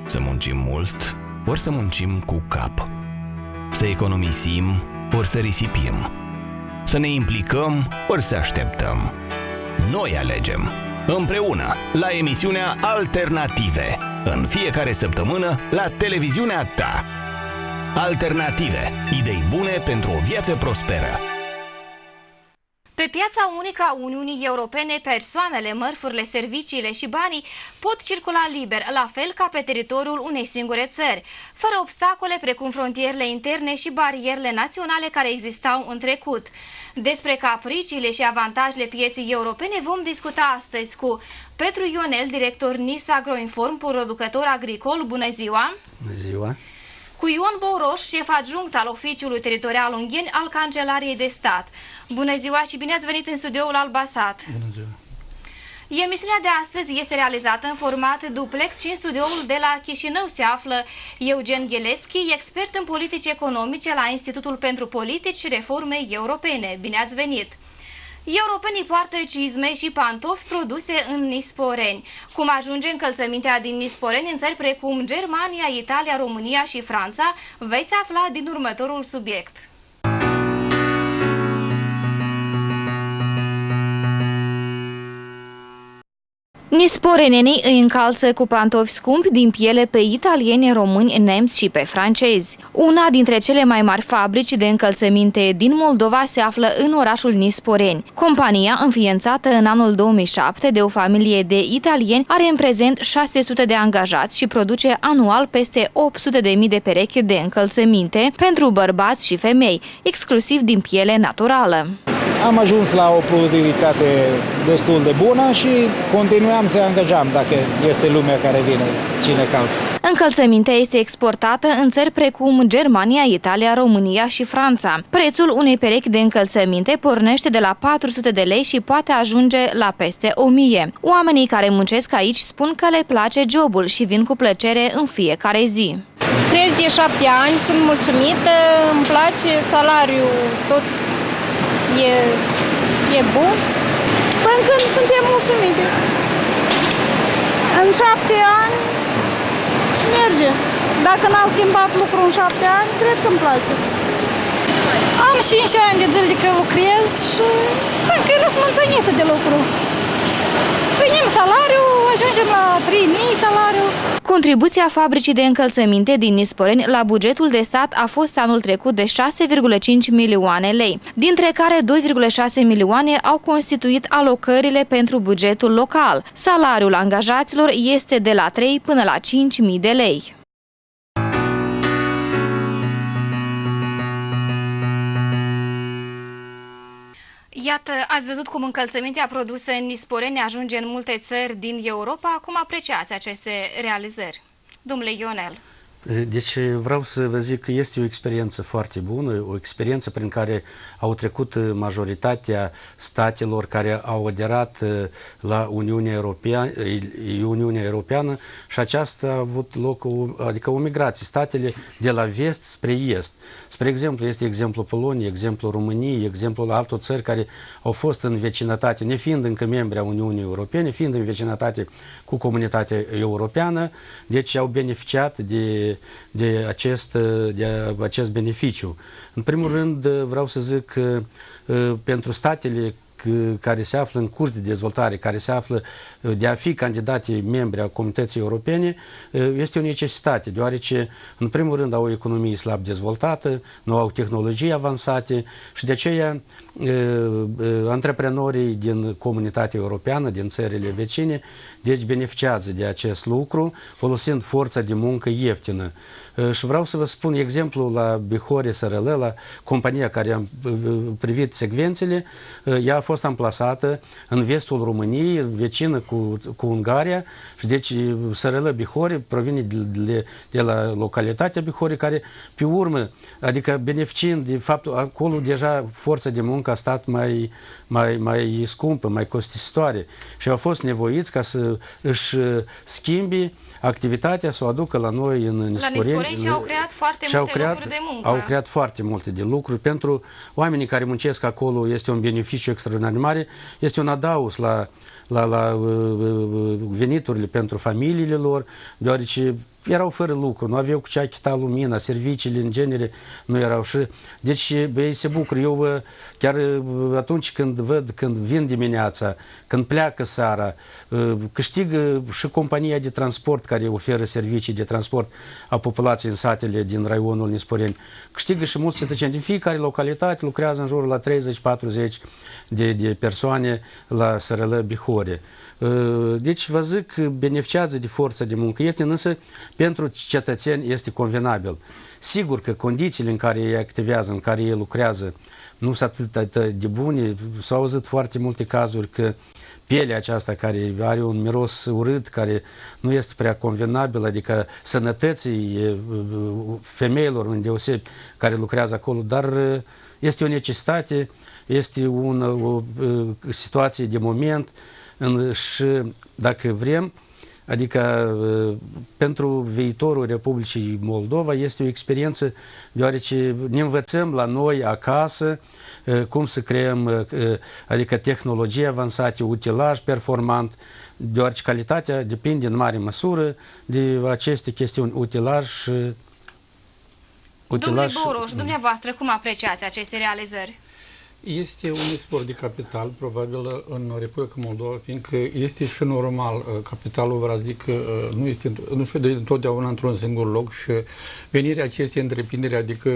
Să muncim mult, ori să muncim cu cap. Să economisim, ori să risipim. Să ne implicăm, ori să așteptăm. Noi alegem, împreună, la emisiunea Alternative, în fiecare săptămână la televiziunea ta. Alternative, idei bune pentru o viață prosperă. Pe piața unică a Uniunii Europene, persoanele, mărfurile, serviciile și banii pot circula liber, la fel ca pe teritoriul unei singure țări, fără obstacole precum frontierele interne și barierele naționale care existau în trecut. Despre capriciile și avantajele pieței europene vom discuta astăzi cu Petru Ionel, director NIS Agroinform, producător agricol. Bună ziua! Bună ziua! Cu Ion Bouroș, șef adjunct al Oficiului Teritorial Ungheni al Cancelariei de Stat. Bună ziua și bine ați venit în studioul Albasat. Bună ziua. Emisiunea de astăzi este realizată în format duplex și în studioul de la Chișinău se află Eugen Gheletski, expert în politici economice la Institutul pentru Politici și Reforme Europene. Bine ați venit! Europenii poartă cizme și pantofi produse în Nisporeni. Cum ajunge încălțămintea din Nisporeni în țări precum Germania, Italia, România și Franța, veți afla din următorul subiect. Nisporenenii îi încalță cu pantofi scumpi din piele pe italieni, români, nemți și pe francezi. Una dintre cele mai mari fabrici de încălțăminte din Moldova se află în orașul Nisporeni. Compania, înființată în anul 2007 de o familie de italieni, are în prezent 600 de angajați și produce anual peste 800.000 de perechi de încălțăminte pentru bărbați și femei, exclusiv din piele naturală. Am ajuns la o productivitate destul de bună și continuăm să angajăm dacă este lumea care vine, cine caută. Încălțămintea este exportată în țări precum Germania, Italia, România și Franța. Prețul unei perechi de încălțăminte pornește de la 400 de lei și poate ajunge la peste 1000. Oamenii care muncesc aici spun că le place jobul și vin cu plăcere în fiecare zi. Crez de 7 ani, sunt mulțumită, îmi place, salariul tot e bun, până când suntem mulțumite. În 7 ani merge. Dacă n-am schimbat lucru în 7 ani, cred că îmi place. Am 5 ani de zile că lucrez și încă răsmânțănită de lucru. Venim salariul, ajungem la 3.000 salariul. Contribuția fabricii de încălțăminte din Nisporeni la bugetul de stat a fost anul trecut de 6,5 milioane lei, dintre care 2,6 milioane au constituit alocările pentru bugetul local. Salariul angajaților este de la 3 până la 5.000 de lei. Iată, ați văzut cum încălțămintea produsă în Nisporeni ajunge în multe țări din Europa. Cum apreciați aceste realizări? Domnule Ionel. Deci vreau să vă zic că este o experiență foarte bună, o experiență prin care au trecut majoritatea statelor care au aderat la Uniunea Europeană și aceasta a avut loc, adică o migrație, statele de la vest spre est. Spre exemplu, este exemplul Poloniei, exemplul României, exemplul altor țări care au fost în vecinătate, nefiind încă membri a Uniunii Europene, fiind în vecinătate cu comunitatea europeană, deci au beneficiat de acest beneficiu. În primul rând, vreau să zic că pentru statele care se află în curs de dezvoltare, care se află de a fi candidate membri a Comunității Europene, este o necesitate, deoarece, în primul rând, au o economie slab dezvoltată, nu au tehnologii avansate și de aceea antreprenorii din Comunitatea Europeană, din țările vecine, deci beneficiază de acest lucru, folosind forța de muncă ieftină. Și vreau să vă spun exemplul la Bihore SRL, la compania care am privit secvențele, ea a fost amplasată în vestul României, vecină cu Ungaria, și deci SRL Bihore provine de la localitatea Bihore, care pe urmă, adică beneficiind de faptul, acolo deja forța de muncă a stat mai scumpă, mai costisitoare și au fost nevoiți ca să își schimbi activitatea, să o aducă la noi în Nisporeni. Și au creat foarte multe locuri de muncă. Au creat foarte multe de lucruri. Pentru oamenii care muncesc acolo este un beneficiu extraordinar de mare, este un adaos la veniturile pentru familiile lor, deoarece erau fără lucru, nu aveau cu ce achita lumina, serviciile în genere nu erau și deci ei se bucură. Eu chiar atunci când văd, când vin dimineața, când pleacă seara, câștigă și compania de transport care oferă servicii de transport a populației în satele din raionul Nisporeni, câștigă și mulți cetățeni. Din fiecare localitate lucrează în jurul la 30-40 de persoane la SRL Bihore. Deci vă zic că beneficiază de forță de muncă ieftin, însă pentru cetățeni este convenabil. Sigur că condițiile în care ei activează, în care ei lucrează, nu sunt atât de bune. S-au auzit foarte multe cazuri că pielea aceasta care are un miros urât, care nu este prea convenabil, adică sănătății femeilor îndeosebi care lucrează acolo, dar este o necesitate, este o situație de moment și dacă vrem, adică pentru viitorul Republicii Moldova este o experiență, deoarece ne învățăm la noi acasă cum să creăm, adică tehnologie avansate, utilaj performant, deoarece calitatea depinde în mare măsură de aceste chestiuni, utilaj și... Domnule Bouroș, dumneavoastră, cum apreciați aceste realizări? Este un export de capital, probabil, în Republica Moldova, fiindcă este și normal, capitalul, vă zic, nu știu de întotdeauna într-un singur loc și venirea acestei întreprinderi, adică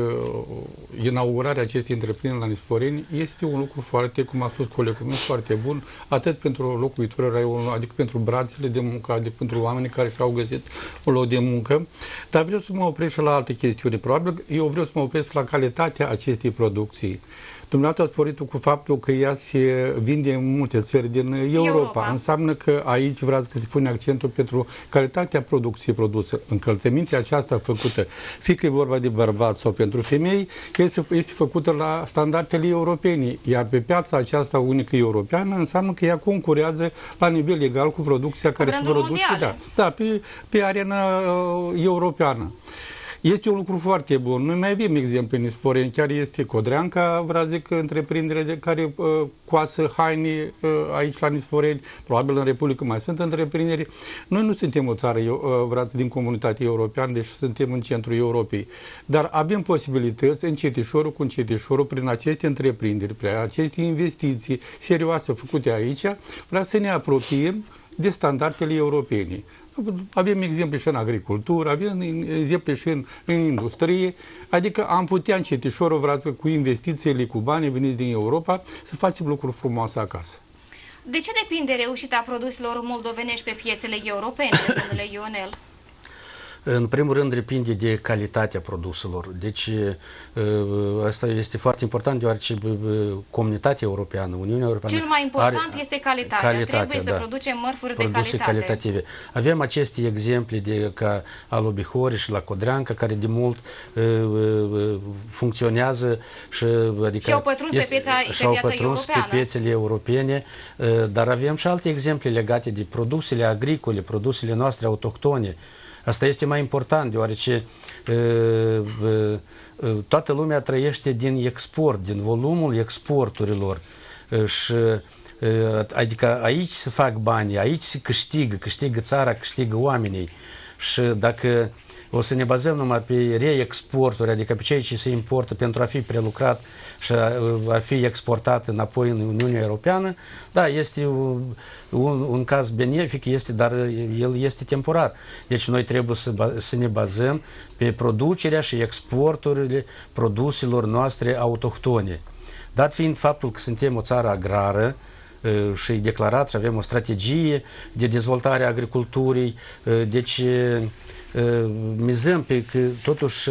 inaugurarea acestei întreprinderi la Nisporeni, este un lucru foarte, cum a spus colegul meu, foarte bun, atât pentru locuitorii raionului, adică pentru brațele de muncă, adică pentru oamenii care și-au găsit un loc de muncă, dar vreau să mă opresc și la alte chestiuni. Probabil, eu vreau să mă opresc la calitatea acestei producții. Dumneavoastră ați sporit cu faptul că ea se vinde în multe țări din Europa. Înseamnă că aici vreau să se pune accentul pentru calitatea producției produse. Încălțămintea aceasta făcută, fie că e vorba de bărbați sau pentru femei, este făcută la standardele europene. Iar pe piața aceasta unică europeană înseamnă că ea concurează la nivel egal cu producția care se produce pe arena europeană. Este un lucru foarte bun. Noi mai avem exemple în Nisporeni, chiar este Codreanca, vreau să zic, întreprindere de care coasă haine aici la Nisporeni, probabil în Republică mai sunt întreprinderi. Noi nu suntem o țară, din comunitatea europeană, deși suntem în centrul Europei. Dar avem posibilități, încetișorul cu încetișorul, prin aceste întreprinderi, prin aceste investiții serioase făcute aici, vreau să ne apropiem de standardele europene. Avem exemple și în agricultură, avem exemple și în industrie, adică am putea încetișor, vreau, cu investițiile, cu banii veniți din Europa, să facem lucruri frumoase acasă. De ce depinde reușita produselor moldovenești pe piețele europene, domnule Ionel? În primul rând depinde de calitatea produselor. Deci asta este foarte important, deoarece comunitatea europeană, Uniunea Europeană... Cel mai important este calitatea. Trebuie să producem mărfuri de calitate. Calitative. Avem aceste exemple ca al Bihore și la Codreanca, care de mult funcționează și au pătruns pe piețele europene, dar avem și alte exemple legate de produsele agricole, produsele noastre autohtone. Asta este mai important, deoarece toată lumea trăiește din export, din volumul exporturilor. Și, adică aici se fac bani, aici se câștigă țara, câștigă oamenii. Și dacă o să ne bazăm numai pe reexporturi, adică pe ceea ce se importă pentru a fi prelucrat și a fi exportat înapoi în Uniunea Europeană, da, este un caz benefic, dar el este temporar. Deci noi trebuie să ne bazăm pe producerea și exporturile produselor noastre autohtone. Dat fiind faptul că suntem o țară agrară, și declarat și avem o strategie de dezvoltare a agriculturii, deci mizăm pe că totuși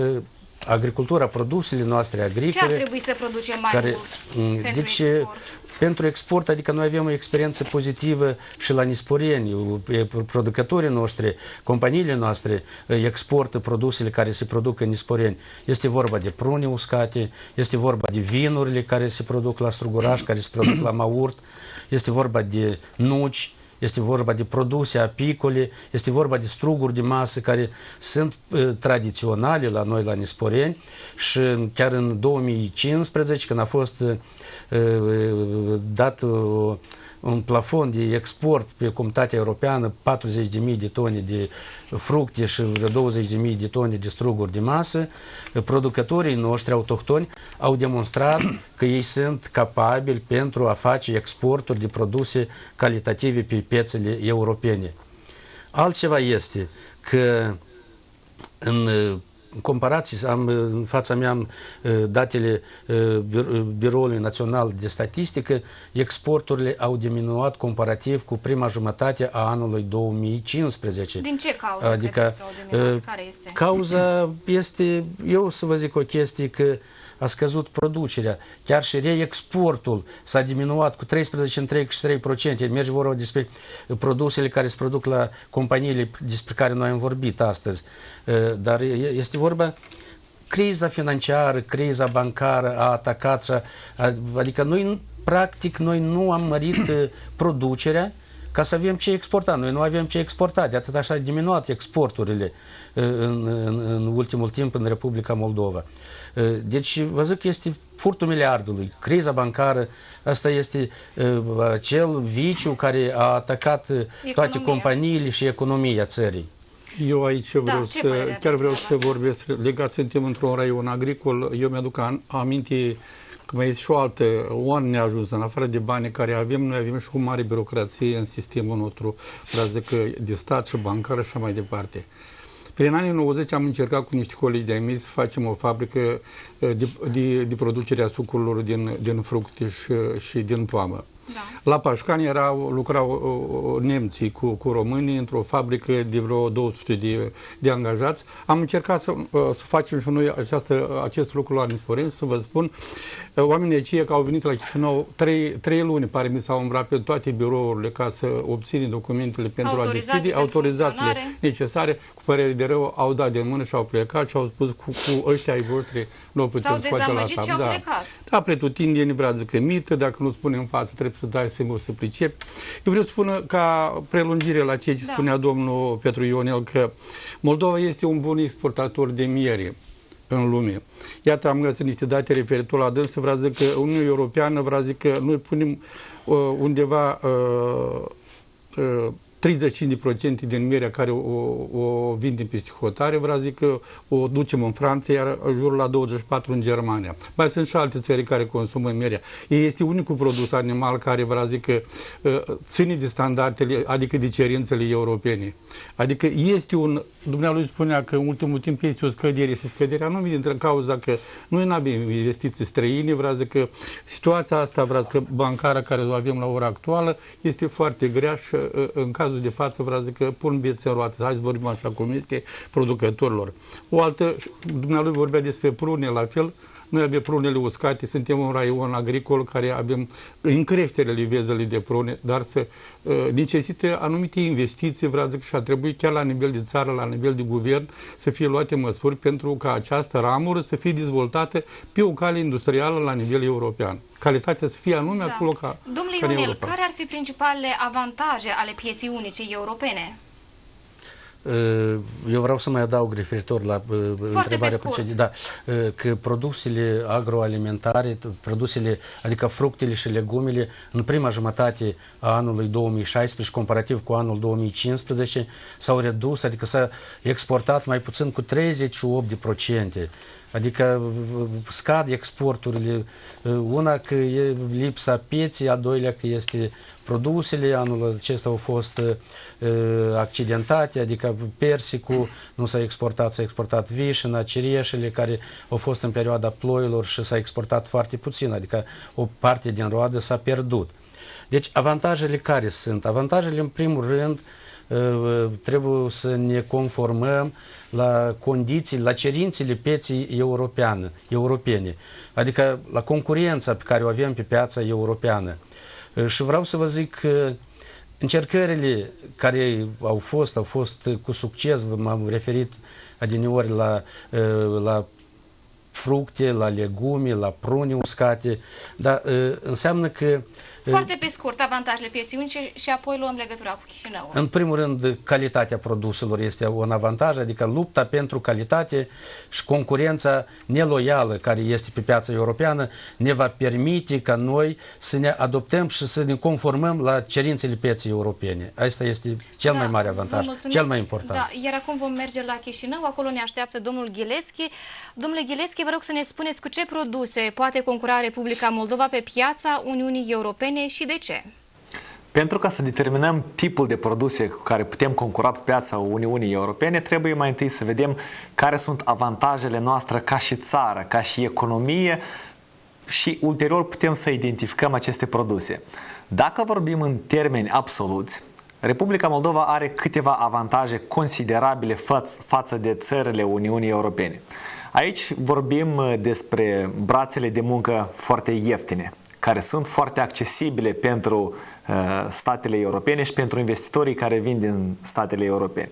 agricultura, produsele noastre agricole... Ce ar trebui să producem mai mult pentru export? Pentru export, adică noi avem o experiență pozitivă și la Nisporeni, producătorii noștri, companiile noastre exportă produsele care se produc în Nisporeni. Este vorba de prune uscate, este vorba de vinurile care se produc la Struguraș, care se produc la Maurt, este vorba de nuci, este vorba de produse apicole, este vorba de struguri de masă care sunt tradiționale la noi la Nisporeni și chiar în 2015, când a fost dat un plafon de export pe Comunitatea Europeană, 40.000 de tone de fructe și 20.000 de tone de struguri de masă, producătorii noștri autohtoni au demonstrat că ei sunt capabili pentru a face exporturi de produse calitative pe piețele europene. Altceva este că în comparații, în fața mea datele Biroului Național de Statistică, exporturile au diminuat comparativ cu prima jumătate a anului 2015. Din ce cauză credeți că au diminuat? Care este? Cauza este, eu să vă zic o chestie, că a scăzut producerea, chiar și reexportul s-a diminuat cu 13,33%. Merge vorba despre produsele care se produc la companiile despre care noi am vorbit astăzi. Dar este vorba, criza financiară, criza bancară a atacat, adică noi, practic, noi nu am mărit producerea ca să avem ce exporta. Noi nu avem ce exporta, de atât așa diminuat exporturile în ultimul timp în Republica Moldova. Deci, vă zic că este furtul miliardului, criza bancară, asta este acel viciu care a atacat toate companiile și economia țării. Eu aici vreau să vorbesc, legat suntem într-un raion agricol, eu mi-aduc aminte că mai este și o altă, o neajunsă, în afară de bani care avem, noi avem și o mare birocrație în sistemul nostru, de stat și bancar și așa mai departe. Prin anii 90 am încercat cu niște colegi de-ai mei să facem o fabrică de producere a sucurilor din fructe și din poamă. Da. La Pașcani lucrau nemții cu românii într-o fabrică de vreo 200 de angajați. Am încercat să facem și noi acest lucru la Nisporeni, să vă spun. Oamenii aceia că au venit la Chișinău 3 luni, pare mi s-au umbrat pe toate birourile ca să obțină documentele pentru a deschide, autorizațiile necesare. Cu părere de rău au dat de mână și au plecat și au spus cu ăștia ai voștri nu o putem scoate la tab. Da. Da, pretutindeni vrea că mită, dacă nu spune în față trebuie să dai singur să pricepi. Eu vreau să spun ca prelungire la ceea ce spunea domnul Petru Ionel, că Moldova este un bun exportator de miere în lume. Iată, am găsit niște date referitor la dâns, vreau zic că Uniunea Europeană vrea zic că noi punem undeva 35% din mierea care o vindem peste hotare, vreau zic că o ducem în Franța, iar jurul la 24% în Germania. Mai sunt și alte țări care consumă mierea. Este unicul produs animal care, vreau zic că ține de standardele, adică de cerințele europene. Adică este dumnealui spunea că în ultimul timp este o scădere și scăderea nu dintre cauza că noi nu avem investiții străine, vreau zic că situația asta, vreau zic că bancara care o avem la ora actuală este foarte grea și în cazul de față, vreau zic că pun bețe în roate. Hai să vorbim așa cum este producătorilor. O altă, dumnealui vorbea despre prune, la fel, noi avem prunele uscate, suntem un raion agricol care avem în creștere livezele de prune, dar să necesită anumite investiții, vreau zic, și ar trebui chiar la nivel de țară, la nivel de guvern, să fie luate măsuri pentru ca această ramură să fie dezvoltată pe o cale industrială la nivel european. Calitatea să fie anume acolo ca Domnule Ionel, care ar fi principalele avantaje ale pieței unice europene? Eu vreau să mai adaug referitor la întrebarea precedentă, că produsele agroalimentare, adică fructele și legumele, în prima jumătate a anului 2016, comparativ cu anul 2015, s-au redus, adică s-a exportat mai puțin cu 38%. Adică scad exporturile, una că e lipsa pieței, a doilea că este produsele, anul acesta au fost accidentate, adică persicul nu s-a exportat, s-a exportat vișina, cireșele care au fost în perioada ploilor și s-a exportat foarte puțin, adică o parte din roadă s-a pierdut. Deci avantajele care sunt? Avantajele în primul rând trebuie să ne conformăm la condiții, la cerințele pieței europene, adică la concurența pe care o avem pe piața europeană. Și vreau să vă zic că încercările care au fost cu succes, m-am referit adineori la fructe, la legume, la prune uscate, dar înseamnă că Foarte pe scurt, avantajele pieței unice și apoi luăm legătura cu Chișinău. În primul rând, calitatea produselor este un avantaj, adică lupta pentru calitate și concurența neloială care este pe piața europeană ne va permite ca noi să ne adoptăm și să ne conformăm la cerințele pieței europene. Asta este cel mai mare avantaj, cel mai important. Da, iar acum vom merge la Chișinău, acolo ne așteaptă domnul Ghilețchi. Domnule Ghilețchi, vă rog să ne spuneți cu ce produse poate concura Republica Moldova pe piața Uniunii Europene și de ce? Pentru ca să determinăm tipul de produse cu care putem concura pe piața Uniunii Europene, trebuie mai întâi să vedem care sunt avantajele noastre ca și țară, ca și economie și ulterior putem să identificăm aceste produse. Dacă vorbim în termeni absoluți, Republica Moldova are câteva avantaje considerabile față de țările Uniunii Europene. Aici vorbim despre brațele de muncă foarte ieftine, care sunt foarte accesibile pentru statele europene și pentru investitorii care vin din statele europene.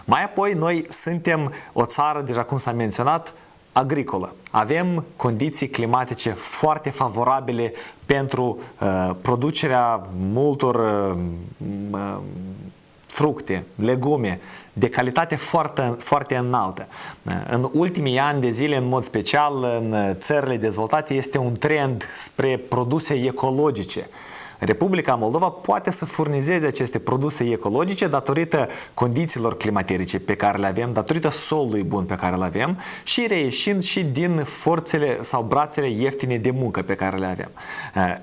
Mai apoi, noi suntem o țară, deja cum s-a menționat, agricolă. Avem condiții climatice foarte favorabile pentru producerea multor fructe, legume, de calitate foarte, foarte înaltă. În ultimii ani de zile, în mod special, în țările dezvoltate, este un trend spre produse ecologice. Republica Moldova poate să furnizeze aceste produse ecologice datorită condițiilor climaterice pe care le avem, datorită solului bun pe care le avem și reieșind și din forțele sau brațele ieftine de muncă pe care le avem.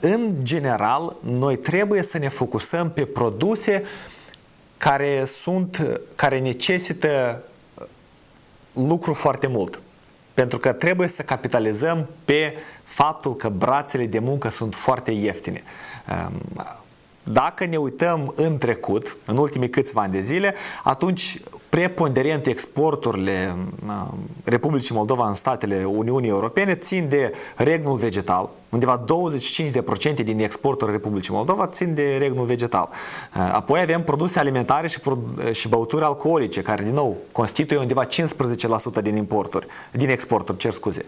În general, noi trebuie să ne focusăm pe produse care necesită lucru foarte mult. Pentru că trebuie să capitalizăm pe faptul că brațele de muncă sunt foarte ieftine. Dacă ne uităm în trecut, în ultimii câțiva ani de zile, atunci preponderent exporturile Republicii Moldova în statele Uniunii Europene țin de regnul vegetal. Undeva 25% din exportul Republicii Moldova țin de regnul vegetal. Apoi avem produse alimentare și băuturi alcoolice, care din nou constituie undeva 15% din exporturi, cer scuze.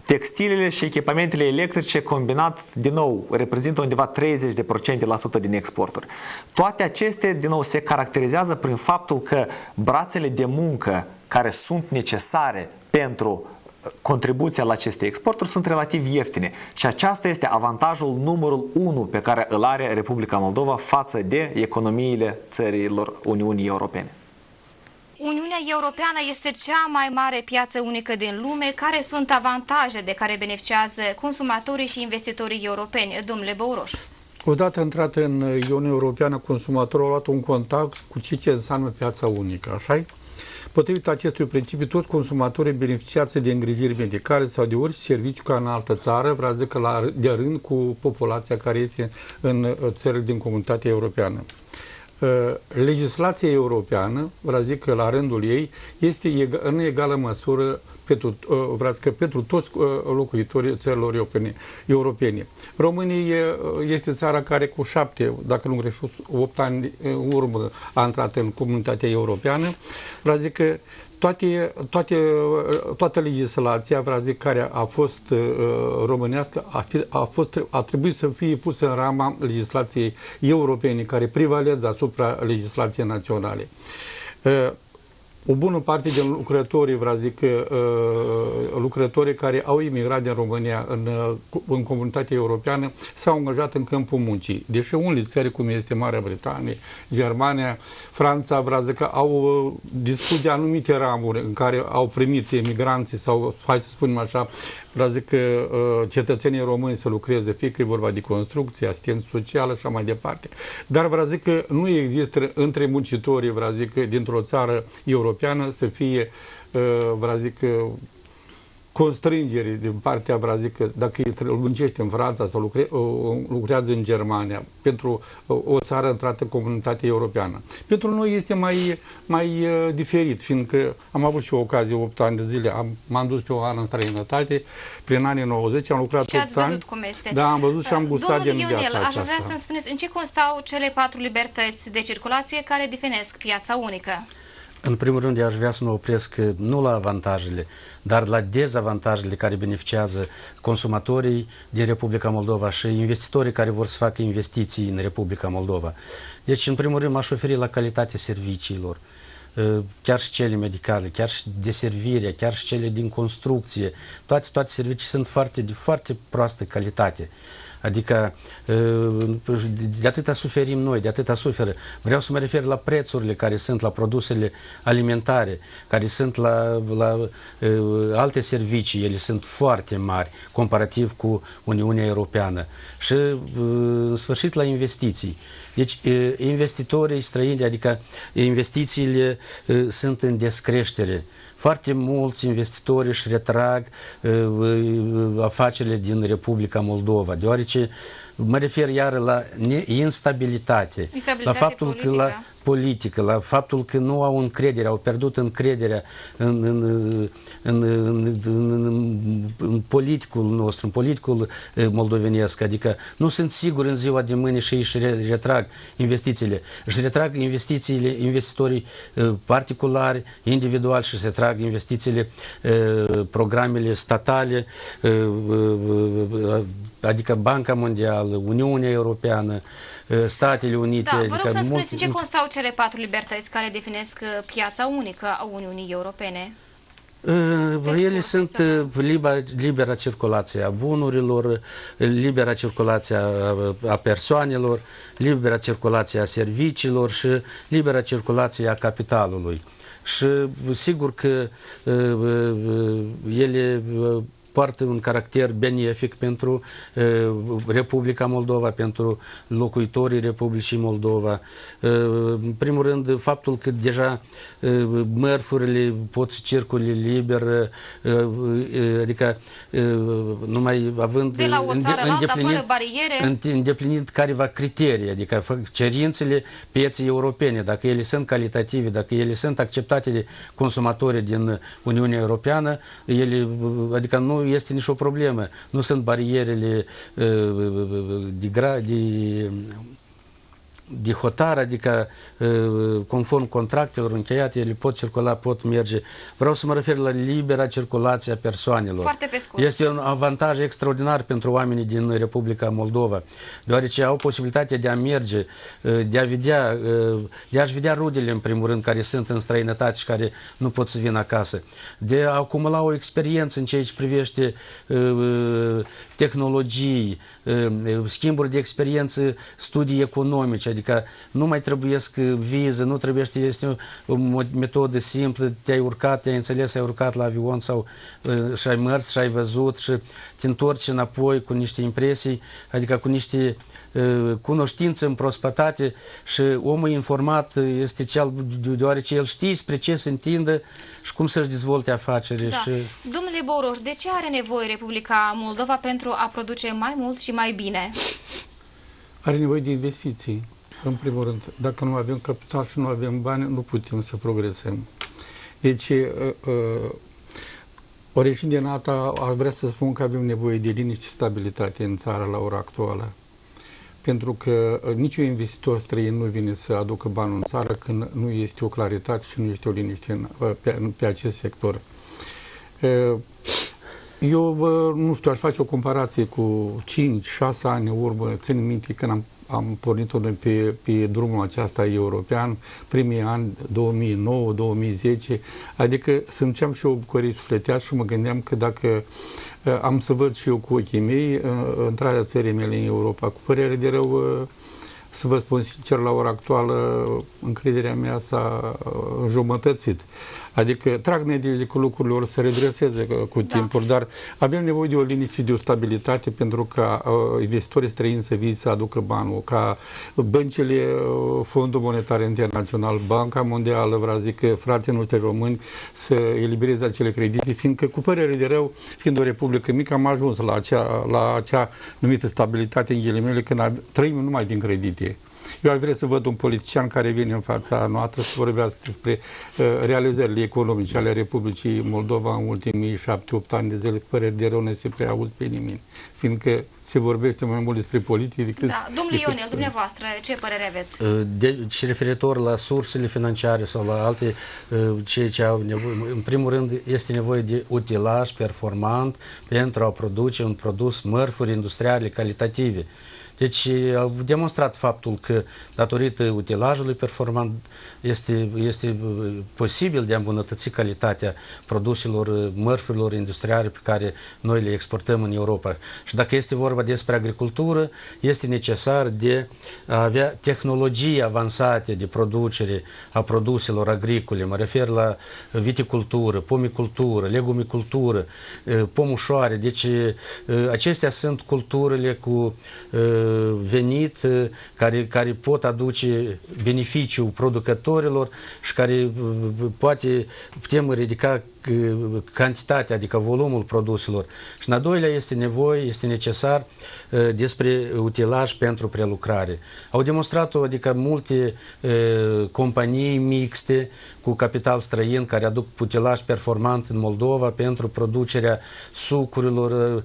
Textilele și echipamentele electrice combinat, din nou, reprezintă undeva 30% din exporturi. Toate acestea, din nou, se caracterizează prin faptul că brațele de muncă care sunt necesare pentru contribuția la aceste exporturi sunt relativ ieftine și aceasta este avantajul numărul 1 pe care îl are Republica Moldova față de economiile țărilor Uniunii Europene. Uniunea Europeană este cea mai mare piață unică din lume. Care sunt avantaje de care beneficiază consumatorii și investitorii europeni? Domnule Băuroș. Odată intrat în Uniunea Europeană, consumatorul a luat un contact cu ce înseamnă piața unică, așa-i? Potrivit acestui principiu, toți consumatorii beneficiază de îngrijiri medicale sau de orice serviciu ca în altă țară, vreau să zic că de rând cu populația care este în țările din Comunitatea Europeană. Legislația europeană, vreau să zic că la rândul ei, este în egală măsură pentru toți locuitorii țărilor europene. România este țara care cu 7, dacă nu greșesc, 8 ani în urmă a intrat în Comunitatea Europeană. Vreau să zic că toată legislația, vreau să zic, care a fost românească a trebuit să fie pusă în rama legislației europene, care prevalează asupra legislației naționale. O bună parte din lucrătorii, vreau să zic, lucrătorii care au imigrat din România în Comunitatea Europeană s-au angajat în câmpul muncii. Deși unele țări, cum este Marea Britanie, Germania, Franța, vreau să zic, au dispus de anumite ramuri în care au primit emigranții sau, hai să spunem așa, vreau să zic că cetățenii români să lucreze, fie că e vorba de construcție, asistență socială și așa mai departe. Dar vreau să zic că nu există între muncitorii, vreau să zic, dintr-o țară europeană să fie, vreau să zic, constrângeri din partea, vreau să zic, că dacă îi muncește în Franța sau lucrează în Germania, pentru o țară intrată în Comunitatea Europeană. Pentru noi este mai diferit, fiindcă am avut și o ocazie 8 ani de zile, m-am dus pe un an în străinătate, prin anii 90, am lucrat 8 ani. Și ați văzut cum este. Da, am văzut și am gustat din viața aceasta. Aș vrea să-mi spuneți, în ce constau cele 4 libertăți de circulație care definesc piața unică? În primul rând, eu aș vrea să mă opresc nu la avantajele, dar la dezavantajele care beneficiază consumatorii din Republica Moldova și investitorii care vor să facă investiții în Republica Moldova. Deci, în primul rând, m-aș oferi la calitatea serviciilor, chiar și cele medicale, chiar și de servire, chiar și cele din construcție. Toate servicii sunt de foarte proastă calitate. Adică de atâta suferim noi, de atâta suferă. Vreau să mă refer la prețurile care sunt la produsele alimentare, care sunt la alte servicii. Ele sunt foarte mari comparativ cu Uniunea Europeană. Și în sfârșit la investiții. Deci investitorii străini, adică investițiile sunt în descreștere. Foarte mulți investitori își retrag afacerile din Republica Moldova, deoarece mă refer iar la instabilitate, la faptul că politică, la faptul că nu au încredere, au pierdut încrederea în politicul nostru, în politicul moldovenesc, adică nu sunt siguri în ziua de mâine și își retrag investițiile. Își retrag investițiile investitorii particulari, individuali și se retrag investițiile, programele statale, adică Banca Mondială, Uniunea Europeană, Statele Unite. Da, vă rog să-mi spuneți în ce constau cele 4 libertăți care definesc piața unică a Uniunii Europene? Ele sunt libera circulație a bunurilor, libera circulație a persoanelor, libera circulație a serviciilor și libera circulație a capitalului. Și sigur că ele poartă un caracter benefic pentru Republica Moldova, pentru locuitorii Republicii Moldova. În primul rând, faptul că deja mărfurile pot să circule liber, adică numai având de la o țară la alta, fără bariere, îndeplinit careva criterii, adică cerințele pieței europene, dacă ele sunt calitative, dacă ele sunt acceptate de consumatorii din Uniunea Europeană, ele, adică nu este nicio problemă. Nu sunt barierele de hotar, adică conform contractelor încheiate, ele pot circula, pot merge. Vreau să mă refer la libera circulație a persoanelor. Foarte pe scurt. Este un avantaj extraordinar pentru oamenii din Republica Moldova, deoarece au posibilitatea de a merge, de a-și vedea rudele, în primul rând, care sunt în străinătate și care nu pot să vină acasă, de a acumula o experiență în ceea ce privește tehnologii, schimburi de experiență, studii economice, adică nu mai trebuiesc viză, nu trebuie să este o metodă simplă, te-ai urcat, te-ai înțeles, ai urcat la avion sau și-ai mers, și-ai văzut și te întorci înapoi cu niște impresii, adică cu niște cunoștințe împrospătate și omul informat este cel, deoarece el știe spre ce se întindă și cum să-și dezvolte afaceri. Da. Și... Domnule Boroș, de ce are nevoie Republica Moldova pentru a produce mai mult și mai bine? Are nevoie de investiții, în primul rând. Dacă nu avem capital și nu avem bani, nu putem să progresăm. Deci, oricine din asta, aș vrea să spun că avem nevoie de liniște și stabilitate în țară la ora actuală. Pentru că niciun investitor străin nu vine să aducă banul în țară când nu este o claritate și nu este o liniște pe acest sector. Eu, nu știu, aș face o comparație cu 5-6 ani în urmă, țin minte când am pornit-o pe drumul acesta european, primii ani 2009-2010, adică simțeam și eu bucurie sufletească și mă gândeam că dacă am să văd și eu cu ochii mei intrarea țării mele în Europa. Cu părere de rău, să vă spun sincer, la ora actuală, încrederea mea s-a înjumătățit. Adică trag nădejde cu lucrurile or să redreseze cu timpul, dar avem nevoie de o liniște, de o stabilitate pentru ca investitorii străini să vină să aducă banul, ca băncile, Fondul Monetar Internațional, Banca Mondială, vreau zic, frații noștri români să elibereze acele credite, fiindcă cu părere de rău, fiind o republică mică, am ajuns la acea numită stabilitate în ghilimele când trăim numai din credite. Eu aș vrea să văd un politician care vine în fața noastră să vorbească despre realizările economice ale Republicii Moldova în ultimii 7-8 ani de zile, păreri de rău, nu se prea auzi pe nimeni, fiindcă se vorbește mai mult despre politică decât... Da, domnule Ionel, dumneavoastră, ce părere aveți? Și referitor la sursele financiare sau la alte, ceea ce au nevoie, în primul rând este nevoie de utilaj performant pentru a produce un produs, mărfuri industriale calitative. Deci au demonstrat faptul că datorită utilajului performant este posibil de a îmbunătăți calitatea produselor, mărfurilor industriale pe care noi le exportăm în Europa. Și dacă este vorba despre agricultură, este necesar de a avea tehnologii avansate de producere a produselor agricole. Mă refer la viticultură, pomicultură, legumicultură, pomușoare. Deci acestea sunt culturile cu venit care pot aduce beneficiu producătorilor și care putem ridica cantitatea, adică volumul produselor. Și în a doilea este necesar despre utilaj pentru prelucrare. Au demonstrat-o, adică multe companii mixte cu capital străin care aduc utilaj performant în Moldova pentru producerea sucurilor,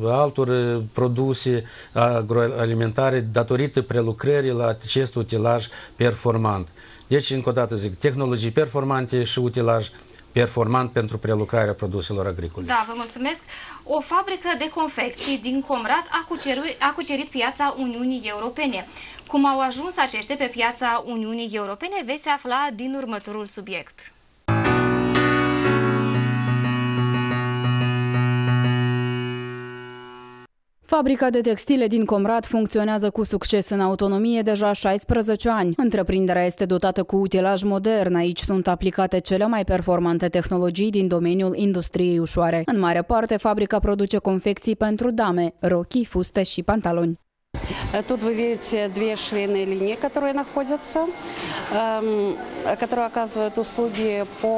altor produse agroalimentare datorită prelucrării la acest utilaj performant. Deci, încă o dată zic, tehnologii performante și utilaj performant pentru prelucrarea produselor agricole. Da, vă mulțumesc. O fabrică de confecții din Comrat a cucerit piața Uniunii Europene. Cum au ajuns aceștia pe piața Uniunii Europene, veți afla din următorul subiect. Fabrica de textile din Comrat funcționează cu succes în autonomie deja 16 ani. Întreprinderea este dotată cu utilaj modern. Aici sunt aplicate cele mai performante tehnologii din domeniul industriei ușoare. În mare parte, fabrica produce confecții pentru dame, rochii, fuste și pantaloni. Тут вы видите две швейные линии, которые находятся, которые оказывают услуги по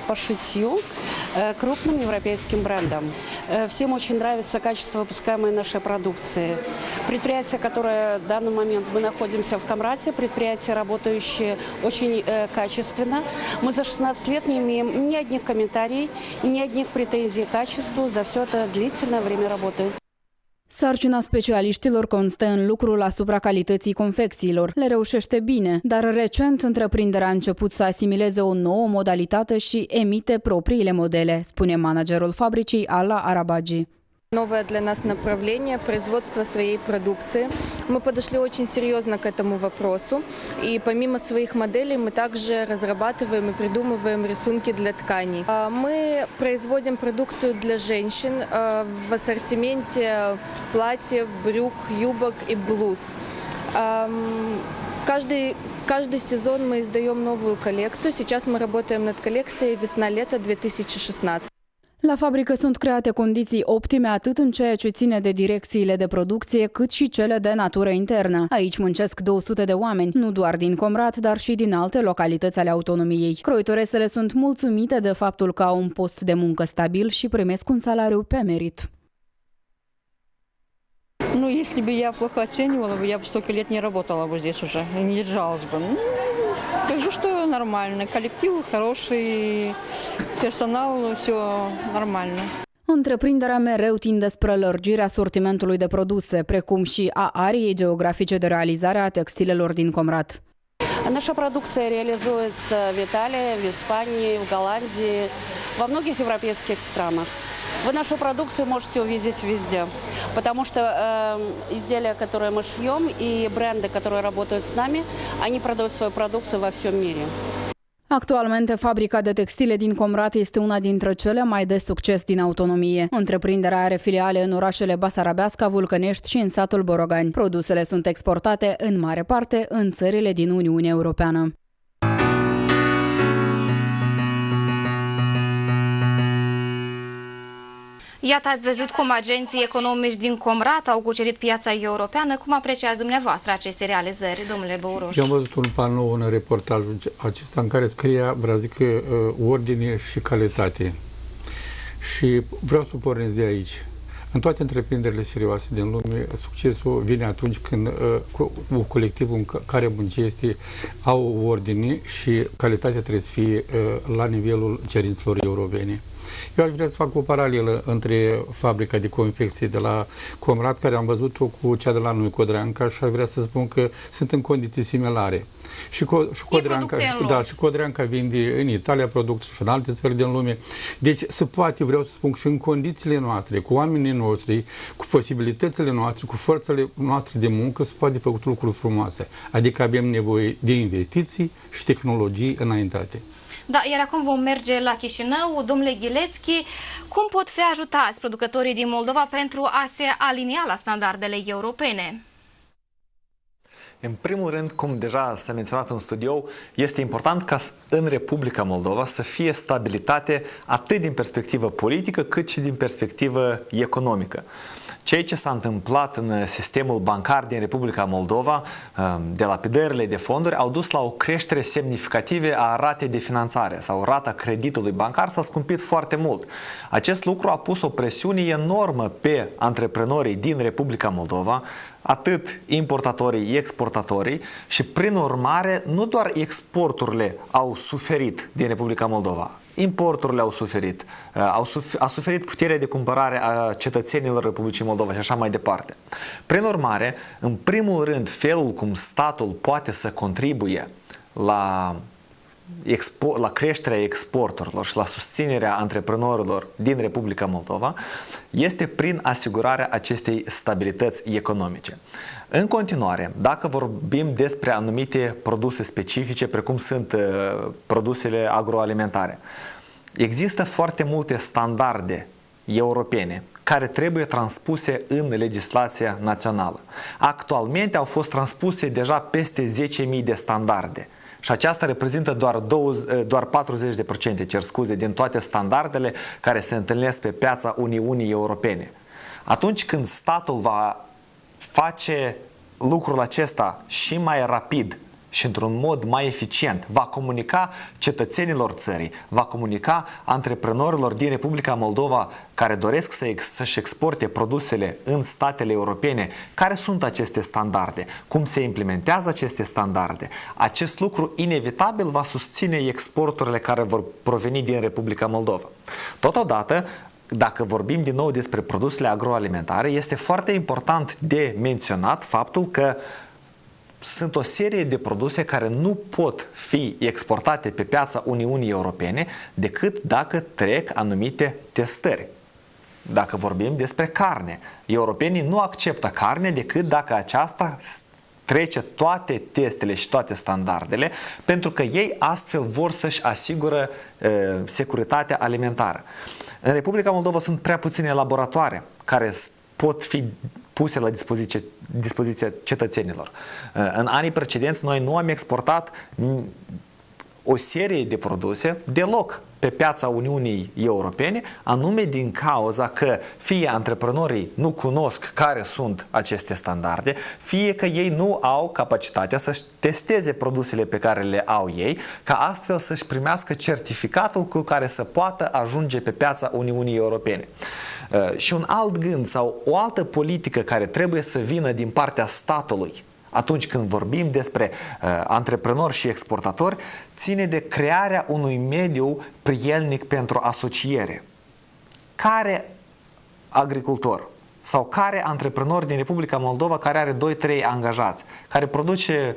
пошитью крупным европейским брендам. Всем очень нравится качество выпускаемой нашей продукции. Предприятие, которое в данный момент мы находимся в Комрате, предприятие, работающее очень качественно. Мы за 16 лет не имеем ни одних комментариев, ни одних претензий к качеству за все это длительное время работы. Sarcina specialiștilor constă în lucrul asupra calității confecțiilor. Le reușește bine, dar recent întreprinderea a început să asimileze o nouă modalitate și emite propriile modele, spune managerul fabricii Alla Arabagi. Новое для нас направление – производство своей продукции. Мы подошли очень серьезно к этому вопросу. И помимо своих моделей мы также разрабатываем и придумываем рисунки для тканей. Мы производим продукцию для женщин в ассортименте платьев, брюк, юбок и блуз. Каждый сезон мы издаем новую коллекцию. Сейчас мы работаем над коллекцией весна-лето 2016. La fabrică sunt create condiții optime atât în ceea ce ține de direcțiile de producție, cât și cele de natură internă. Aici muncesc 200 de oameni, nu doar din Comrat, dar și din alte localități ale autonomiei. Croitoresele sunt mulțumite de faptul că au un post de muncă stabil și primesc un salariu pe merit. Ну, если бы я плохо оценивала, я бы столько лет не работала бы здесь уже, не держалась бы. Скажу, что нормально. Коллектив хороший, персонал, все нормально. Întreprinderea mereu tinde spre lărgirea sortimentului de produse, precum și a ariei geografice de realizare a textilelor din Comrat. Наша продукция реализуется в Италии, в Испании, в Голландии, во многих европейских странах. Вы нашу продукцию можете увидеть везде, потому что изделия, которые мы шьем, и бренды, которые работают с нами, они продают свою продукцию во всем мире. Actualmente, fabrica de textile din Comrat este una dintre cele mai de succes din autonomie. Întreprinderea are filiale în orașele Basarabeasca, Vulcănești și în satul Borogani. Produsele sunt exportate în mare parte în țările din Uniunea Europeană. Iată, ați văzut cum agenții economici din Comrat au cucerit piața europeană. Cum apreciați dumneavoastră aceste realizări, domnule Băuroș? Eu am văzut un panou în reportajul acesta în care scria, vreau zic, ordine și calitate. Și vreau să pornesc de aici. În toate întreprinderile serioase din lume, succesul vine atunci când colectivul în care muncește au ordine și calitatea trebuie să fie la nivelul cerințelor europene. Eu aș vrea să fac o paralelă între fabrica de confecție de la Comrat, care am văzut-o, cu cea de la noi, Codreanca, și aș vrea să spun că sunt în condiții similare. Și Codreanca vinde în Italia producții și în alte țări din lume. Deci se poate, vreau să spun, și în condițiile noastre, cu oamenii noștri, cu posibilitățile noastre, cu forțele noastre de muncă, se poate făcut lucruri frumoase. Adică avem nevoie de investiții și tehnologii înaintate. Da, iar acum vom merge la Chișinău. Domnule Ghilețchi, cum pot fi ajutați producătorii din Moldova pentru a se alinia la standardele europene? În primul rând, cum deja s-a menționat în studio, este important ca în Republica Moldova să fie stabilitate atât din perspectivă politică cât și din perspectivă economică. Ceea ce s-a întâmplat în sistemul bancar din Republica Moldova, de lapidările de fonduri, au dus la o creștere semnificativă a ratei de finanțare sau rata creditului bancar s-a scumpit foarte mult. Acest lucru a pus o presiune enormă pe antreprenorii din Republica Moldova, atât importatorii, exportatorii, și prin urmare nu doar exporturile au suferit din Republica Moldova, importurile au suferit, a suferit puterea de cumpărare a cetățenilor Republicii Moldova și așa mai departe. Prin urmare, în primul rând, felul cum statul poate să contribuie la creșterea exporturilor și la susținerea antreprenorilor din Republica Moldova este prin asigurarea acestei stabilități economice. În continuare, dacă vorbim despre anumite produse specifice, precum sunt produsele agroalimentare, există foarte multe standarde europene care trebuie transpuse în legislația națională. Actualmente au fost transpuse deja peste 10.000 de standarde. Și aceasta reprezintă doar 40%, cer scuze, din toate standardele care se întâlnesc pe piața Uniunii Europene. Atunci când statul va face lucrul acesta și mai rapid și într-un mod mai eficient, va comunica cetățenilor țării, va comunica antreprenorilor din Republica Moldova care doresc să-și exporte produsele în statele europene, care sunt aceste standarde, cum se implementează aceste standarde. Acest lucru inevitabil va susține exporturile care vor proveni din Republica Moldova. Totodată, dacă vorbim din nou despre produsele agroalimentare, este foarte important de menționat faptul că sunt o serie de produse care nu pot fi exportate pe piața Uniunii Europene decât dacă trec anumite testări. Dacă vorbim despre carne, europenii nu acceptă carne decât dacă aceasta trece toate testele și toate standardele, pentru că ei astfel vor să-și asigură securitatea alimentară. În Republica Moldova sunt prea puține laboratoare care pot fi puse la dispoziția cetățenilor. În anii precedenți noi nu am exportat o serie de produse deloc pe piața Uniunii Europene, anume din cauza că fie antreprenorii nu cunosc care sunt aceste standarde, fie că ei nu au capacitatea să-și testeze produsele pe care le au ei, ca astfel să-și primească certificatul cu care să poată ajunge pe piața Uniunii Europene. Și un alt gând sau o altă politică care trebuie să vină din partea statului atunci când vorbim despre antreprenori și exportatori, ține de crearea unui mediu prielnic pentru asociere. Care agricultor sau care antreprenor din Republica Moldova care are 2-3 angajați, care produce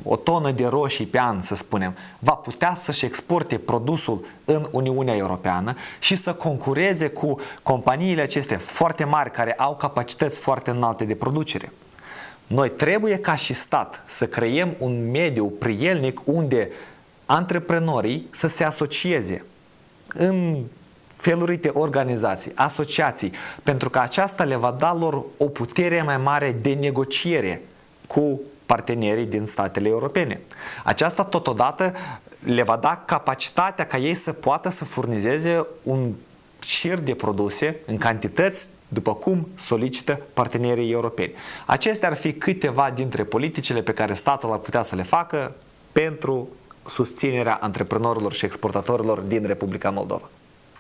o tonă de roșii pe an, să spunem, va putea să-și exporte produsul în Uniunea Europeană și să concureze cu companiile acestea foarte mari care au capacități foarte înalte de producere. Noi trebuie ca și stat să creăm un mediu prielnic unde antreprenorii să se asocieze în felurite organizații, asociații, pentru că aceasta le va da lor o putere mai mare de negociere cu partenerii din statele europene. Aceasta totodată le va da capacitatea ca ei să poată să furnizeze un șir de produse în cantități după cum solicită partenerii europeni. Acestea ar fi câteva dintre politicile pe care statul ar putea să le facă pentru susținerea antreprenorilor și exportatorilor din Republica Moldova.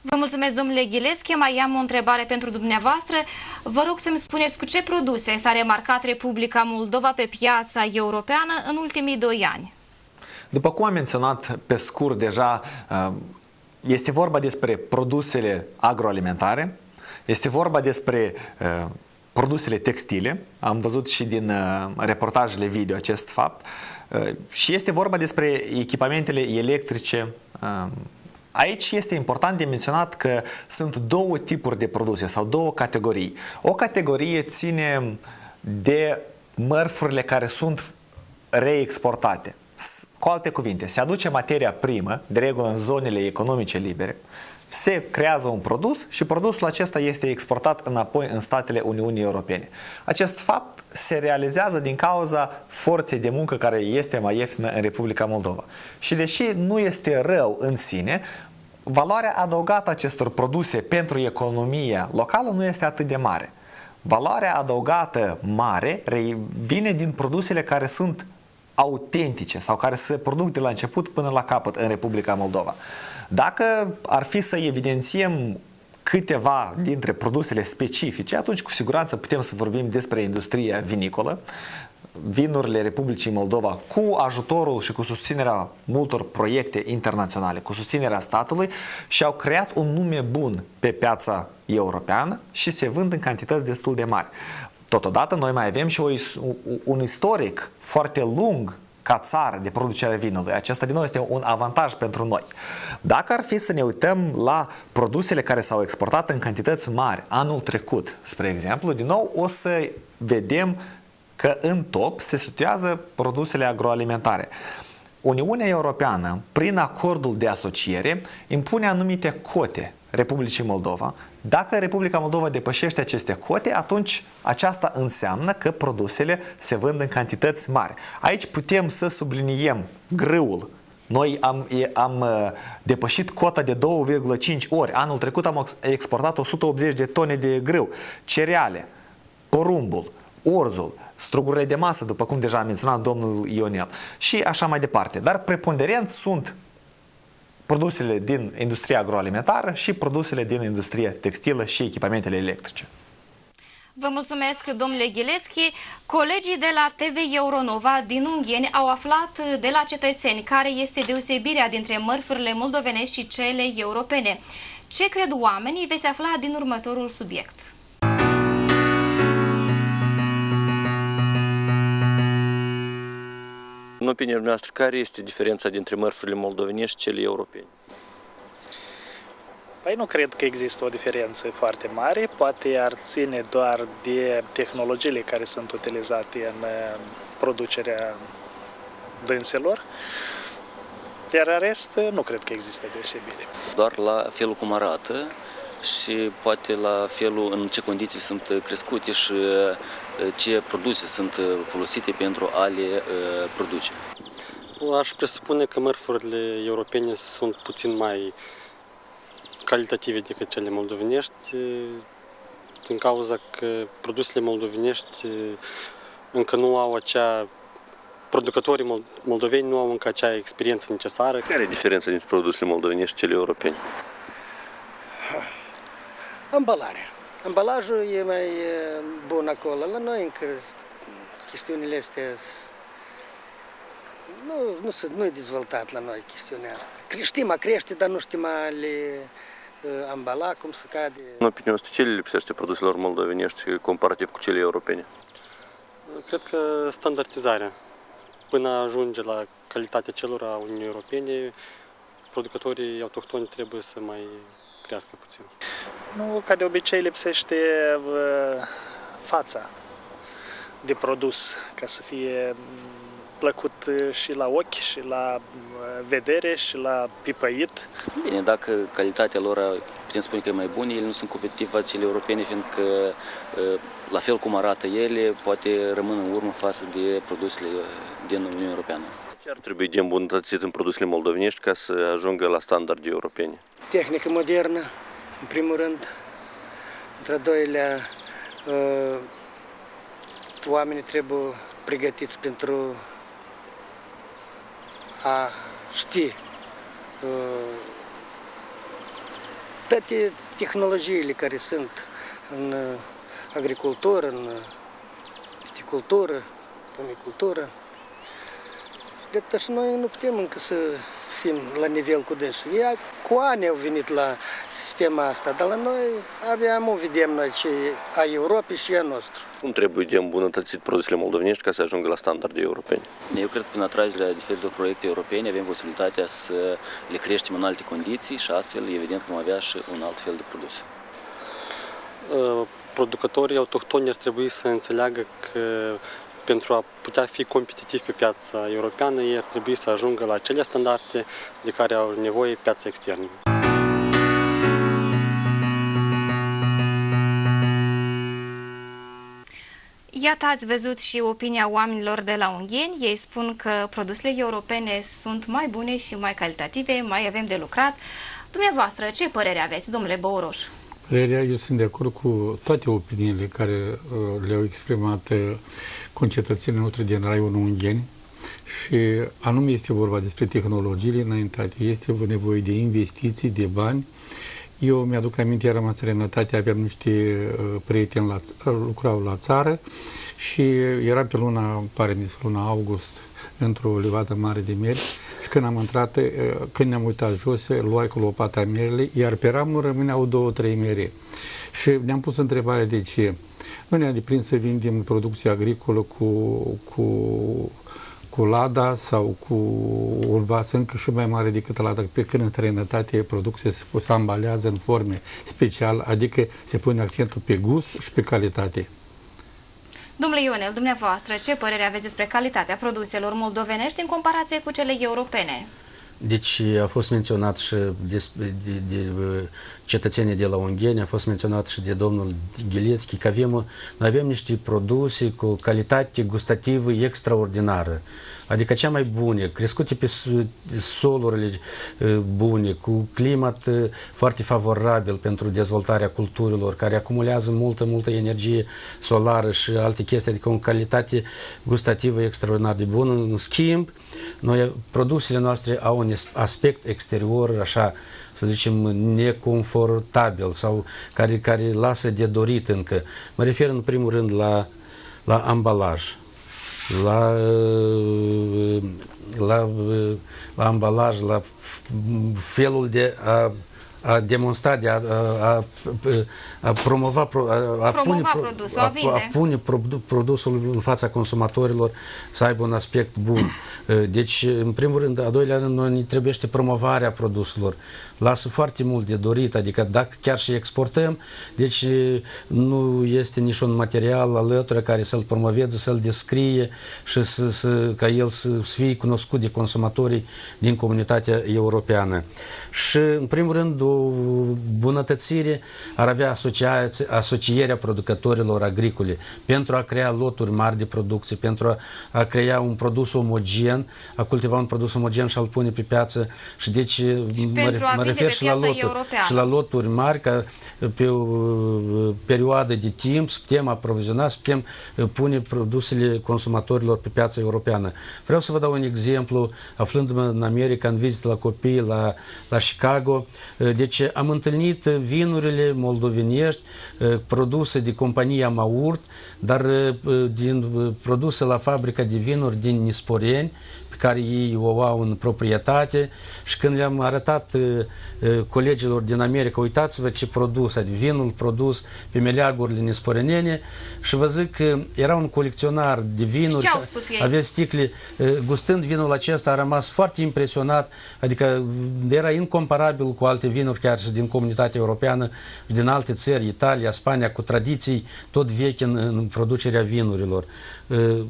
Vă mulțumesc, domnule Ghilețchi. Mai am o întrebare pentru dumneavoastră. Vă rog să-mi spuneți cu ce produse s-a remarcat Republica Moldova pe piața europeană în ultimii 2 ani? După cum am menționat pe scurt deja, este vorba despre produsele agroalimentare, este vorba despre produsele textile, am văzut și din reportajele video acest fapt, și este vorba despre echipamentele electrice. Aici este important de menționat că sunt 2 tipuri de produse sau 2 categorii. O categorie ține de mărfurile care sunt reexportate. Cu alte cuvinte, se aduce materia primă, de regulă în zonele economice libere, se creează un produs și produsul acesta este exportat înapoi în statele Uniunii Europene. Acest fapt se realizează din cauza forței de muncă care este mai ieftină în Republica Moldova. Și deși nu este rău în sine, valoarea adăugată acestor produse pentru economia locală nu este atât de mare. Valoarea adăugată mare vine din produsele care sunt autentice sau care se produc de la început până la capăt în Republica Moldova. Dacă ar fi să evidențiem câteva dintre produsele specifice, atunci cu siguranță putem să vorbim despre industria vinicolă, vinurile Republicii Moldova, cu ajutorul și cu susținerea multor proiecte internaționale, cu susținerea statului, și-au creat un nume bun pe piața europeană și se vând în cantități destul de mari. Totodată, noi mai avem și un istoric foarte lung ca țară de producerea vinului. Acesta din nou este un avantaj pentru noi. Dacă ar fi să ne uităm la produsele care s-au exportat în cantități mari anul trecut, spre exemplu, din nou o să vedem că în top se situează produsele agroalimentare. Uniunea Europeană, prin acordul de asociere, impune anumite cote Republicii Moldova. Dacă Republica Moldova depășește aceste cote, atunci aceasta înseamnă că produsele se vând în cantități mari. Aici putem să subliniem grâul. Noi am depășit cota de 2,5 ori. Anul trecut am exportat 180 de tone de grâu. Cereale, porumbul, orzul, strugurile de masă, după cum deja a menționat domnul Ionel, și așa mai departe. Dar preponderent sunt produsele din industria agroalimentară și produsele din industria textilă și echipamentele electrice. Vă mulțumesc, domnule Ghilețchi. Colegii de la TV Euronova din Ungheni au aflat de la cetățeni care este deosebirea dintre mărfurile moldovenești și cele europene. Ce cred oamenii veți afla din următorul subiect. În opinia noastră, care este diferența dintre mărfurile moldovenești și cele europene? Păi nu cred că există o diferență foarte mare, poate ar ține doar de tehnologiile care sunt utilizate în producerea dânselor, iar în rest nu cred că există deosebire. Doar la felul cum arată și poate la felul în ce condiții sunt crescute și ce produse sunt folosite pentru a le produce. Aș presupune că mărfurile europene sunt puțin mai calitative decât cele moldovenești, din cauza că produsele moldovenești încă nu au producătorii moldoveni nu au încă acea experiență necesară. Care e diferența dintre produsele moldovenești și cele europene? Ambalarea. Ambalajul e mai bun acolo. La noi încă chestiunile astea nu e dezvoltat la noi chestiunea asta. Știm a crește, dar nu știm a le ambala cum se cade. În opinia noastră, ce le lipsește produselor moldovenești comparativ cu cele europene? Cred că standardizarea. Până ajunge la calitatea celor a Uniunii Europene, producătorii autohtoni trebuie să mai crească puțin. Nu, ca de obicei lipsește fața de produs, ca să fie plăcut și la ochi, și la vedere, și la pipăit. Bine, dacă calitatea lor putem spune că e mai bună, ele nu sunt competitivi față cele europene, fiindcă la fel cum arată ele, poate rămân în urmă față de produsele din Uniunea Europeană. Ce ar trebui de îmbunătățit în produsele moldovenești ca să ajungă la standarde europene? Tehnică modernă, în primul rând. Într-a doilea, oamenii trebuie pregătiți pentru a ști toate tehnologiile care sunt în agricultură, în viticultură, pomicultură. De și noi nu putem încă să fim la nivel cu dânsul. Ei cu ani au venit la sistema asta, dar la noi abia nu vedem noi ce a Europei și a nostru. Cum trebuie de îmbunătățit produsele moldovenești ca să ajungă la standarde europene? Eu cred că prin atragerea diferitor proiecte europene avem posibilitatea să le creștem în alte condiții și astfel, evident, vom avea și un alt fel de produs. Producătorii autohtoni ar trebui să înțeleagă că pentru a putea fi competitivi pe piața europeană, ei ar trebui să ajungă la acele standarde de care au nevoie piața externă. Iată, ați văzut și opinia oamenilor de la Ungheni. Ei spun că produsele europene sunt mai bune și mai calitative, mai avem de lucrat. Dumneavoastră, ce părere aveți, domnule Băuroș? Părerea, eu sunt de acord cu toate opiniile care le-au exprimat concetățenii noștri din raionul Ungheni și anume este vorba despre tehnologiile înaintate, este nevoie de investiții, de bani. Eu mi-aduc aminte, eram în străinătate, aveam niște prieteni lucrau la țară și eram pe luna august într-o livadă mare de mieri și când am intrat, când ne-am uitat jos, luai cu lopata mierile, iar pe ramuri rămâneau 2-3 mieri. Și ne-am pus întrebarea de ce. Nu ne-a deprins să vindem producție agricolă cu lada sau cu un vas încă și mai mare decât lada, pe când în străinătate producția se ambalează în forme special, adică se pune accentul pe gust și pe calitate. Domnule Ionel, dumneavoastră, ce părere aveți despre calitatea produselor moldovenești în comparație cu cele europene? Deci a fost menționat și de cetățenii de la Ungheni, a fost menționat și de domnul Ghilețchi că noi avem niște produse cu calitate gustativă extraordinară, adică cea mai bună, crescute pe solurile bune, cu climat foarte favorabil pentru dezvoltarea culturilor, care acumulează multă energie solară și alte chestii, adică o calitate gustativă extraordinar de bună. În schimb, produsele noastre au un aspect exterior, așa, să zicem, neconfortabil sau care lasă de dorit încă. Mă refer în primul rând la ambalaj. La ambalaj, la felul de a demonstra, de a promova, a pune produsul în fața consumatorilor să aibă un aspect bun. Deci, în primul rând, a doilea rând, noi ne trebuiește promovarea produselor. Lasă foarte mult de dorit, adică dacă chiar și exportăm, deci nu este niciun material alături care să-l promoveze, să-l descrie și ca el să fie cunoscut de consumatorii din comunitatea europeană. Și, în primul rând, o bunătățire ar avea asocierea producătorilor agricole pentru a crea loturi mari de producție, pentru a crea un produs omogen, a cultiva un produs omogen și a-l pune pe piață și deci mă refer și la loturi mari, ca pe o perioadă de timp să putem aproviziona, să putem pune produsele consumatorilor pe piața europeană. Vreau să vă dau un exemplu, aflându-mă în America, în vizită la copii, la Chicago. Deci am întâlnit vinurile moldovenești produse de compania Maurt, dar produse la fabrica de vinuri din Nisporeni, pe care ei o au în proprietate și când le-am arătat colegilor din America, uitați-vă ce produs, adică vinul produs pe meleagurile nisporenene și vă zic că era un colecționar de vinuri, avea sticle, gustând vinul acesta a rămas foarte impresionat, adică era incomparabil cu alte vinuri chiar și din comunitatea europeană și din alte țări, Italia, Spania, cu tradiții tot vechi în producerea vinurilor.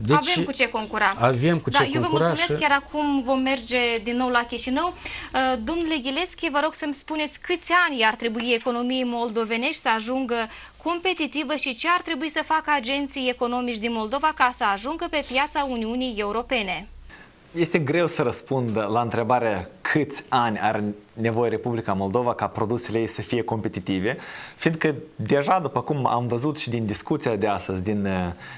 Deci, avem cu ce concura. Avem cu ce concura. Eu vă mulțumesc, chiar acum vom merge din nou la Chișinău. Domnule Ghilețchi, vă rog să-mi spuneți câți ani ar trebui economiei moldovenești să ajungă competitivă și ce ar trebui să facă agenții economici din Moldova ca să ajungă pe piața Uniunii Europene? Este greu să răspund la întrebarea câți ani are nevoie Republica Moldova ca produsele ei să fie competitive, fiindcă deja, după cum am văzut și din discuția de astăzi, din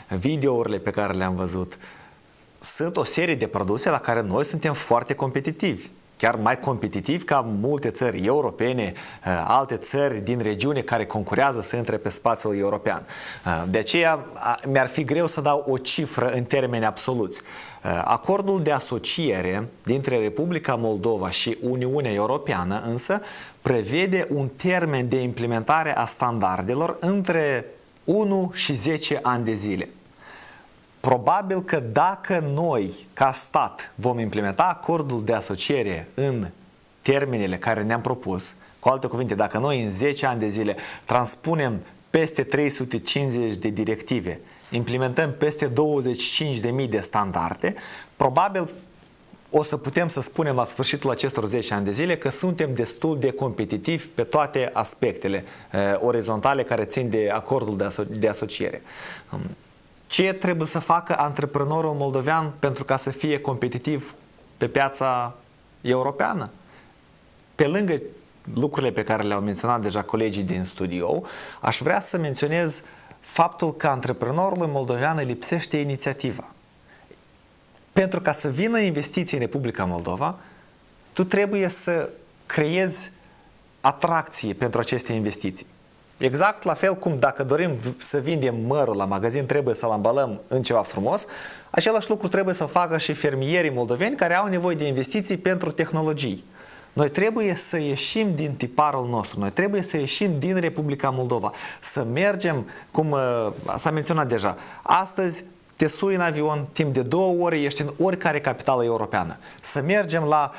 videourile pe care le-am văzut, sunt o serie de produse la care noi suntem foarte competitivi. chiar mai competitivi ca multe țări europene, alte țări din regiune care concurează să intre pe spațiul european. De aceea mi-ar fi greu să dau o cifră în termeni absoluți. Acordul de asociere dintre Republica Moldova și Uniunea Europeană însă prevede un termen de implementare a standardelor între 1 și 10 ani de zile. Probabil că dacă noi, ca stat, vom implementa acordul de asociere în termenele care ne-am propus, cu alte cuvinte, dacă noi în 10 ani de zile transpunem peste 350 de directive, implementăm peste 25.000 de standarde, probabil o să putem să spunem la sfârșitul acestor 10 ani de zile că suntem destul de competitivi pe toate aspectele orizontale care țin de acordul de asociere. Ce trebuie să facă antreprenorul moldovean pentru ca să fie competitiv pe piața europeană? Pe lângă lucrurile pe care le-au menționat deja colegii din studio, aș vrea să menționez faptul că antreprenorului moldovean îi lipsește inițiativa. Pentru ca să vină investiții în Republica Moldova, tu trebuie să creezi atracție pentru aceste investiții. Exact la fel cum dacă dorim să vindem mărul la magazin, trebuie să-l ambalăm în ceva frumos, același lucru trebuie să facă și fermierii moldoveni care au nevoie de investiții pentru tehnologii. Noi trebuie să ieșim din tiparul nostru, noi trebuie să ieșim din Republica Moldova, să mergem, cum s-a menționat deja, astăzi te sui în avion, timp de 2 ore ești în oricare capitală europeană. Să mergem la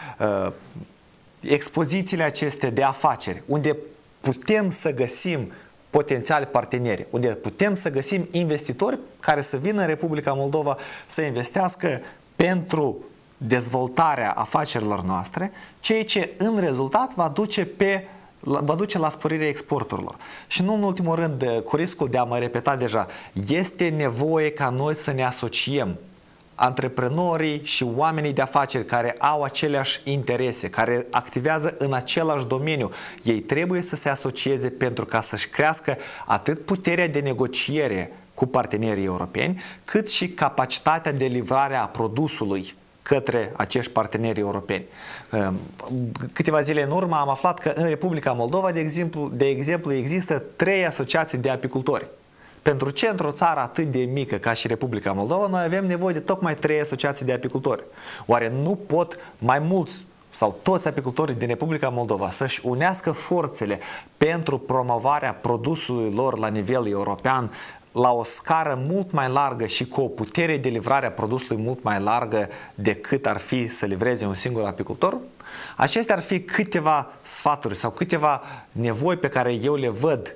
expozițiile acestea de afaceri, unde putem să găsim potențiali parteneri, unde putem să găsim investitori care să vină în Republica Moldova să investească pentru dezvoltarea afacerilor noastre, ceea ce în rezultat va duce la sporirea exporturilor. Și nu în ultimul rând, cu riscul de a mă repeta deja, este nevoie ca noi să ne asociem antreprenorii și oamenii de afaceri care au aceleași interese, care activează în același domeniu. Ei trebuie să se asocieze pentru ca să-și crească atât puterea de negociere cu partenerii europeni, cât și capacitatea de livrare a produsului către acești parteneri europeni. Câteva zile în urmă am aflat că în Republica Moldova, de exemplu, există 3 asociații de apicultori. Pentru ce într-o țară atât de mică ca și Republica Moldova, noi avem nevoie de tocmai 3 asociații de apicultori? Oare nu pot mai mulți sau toți apicultorii din Republica Moldova să-și unească forțele pentru promovarea produsului lor la nivel european, la o scară mult mai largă și cu o putere de livrare a produsului mult mai largă decât ar fi să livreze un singur apicultor? Acestea ar fi câteva sfaturi sau câteva nevoi pe care eu le văd